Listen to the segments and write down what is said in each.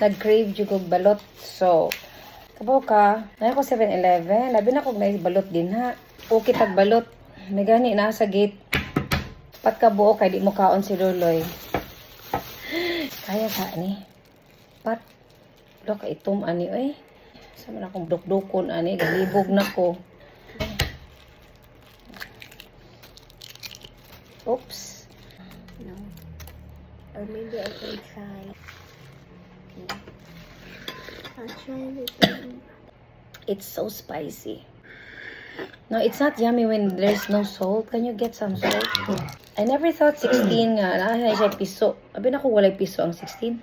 nag-crave jud kog balot. So, kabaw ka, na ko 7-Eleven, labi na kog na balot din ha. Okay tag balot. May gani na sa gate. Pat ka buo kay di mo kaon si Luloy. Kaya sa ni. Pat do ka itom ani oy. Sa man akong dukdukon ani, galibog na ko. Oops. No. Or maybe I can try. Okay. I'll try it. It's so spicy. No, it's not yummy when there's no salt. Can you get some salt? I never thought 16 nga. Na siya piso. Abi na ko walay piso ang 16.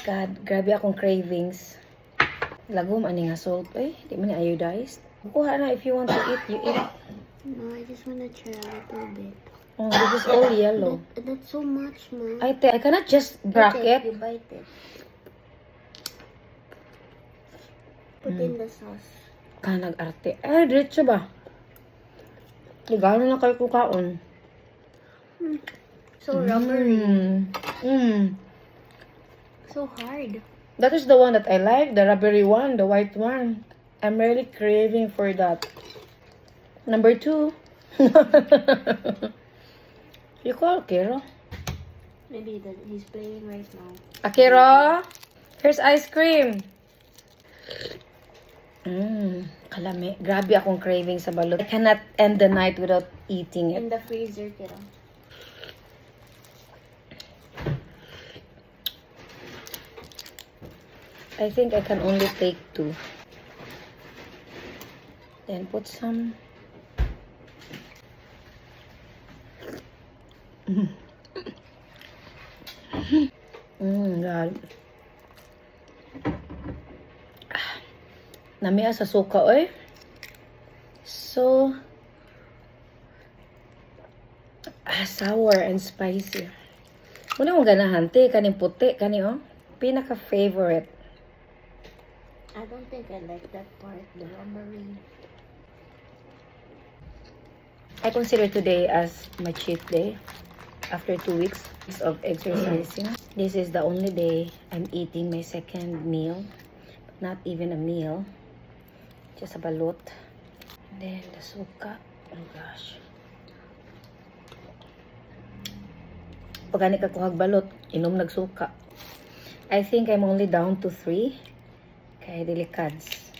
God, grabe akong cravings. Lagom ani nga salt. Ay, di man ni iodized. Kuha na if you want to eat, you eat. No, I just want to try a little bit. Oh, this is all yellow. That's so much, man. I cannot just bracket. You bite it. Put in the sauce. Nag-arte. Ay, diretso ba? Gano'n na kayo kukaon. So rubbery. Mm. So hard. That is the one that I like. The rubbery one. The white one. I'm really craving for that. Number 2. You call Akira? Maybe he's playing right now. Akira? Here's ice cream. Kalami. Grabe akong craving sa balot. I cannot end the night without eating it. In the freezer, kira. I think I can only take 2. Then put some. God. Namiya sa suka, oy. So, sour and spicy. Muna mong ganahan, te, kaning puti, kani, oh. Pinaka-favorite. I don't think I like that part, the rubbery. I consider today as my cheat day. After 2 weeks of exercising. This is the only day I'm eating my second meal. Not even a meal. Just a balot. And then the suka. Oh gosh. Pagani ka kuhag balot, inom nagsuka. I think I'm only down to 3. Kaya delikads.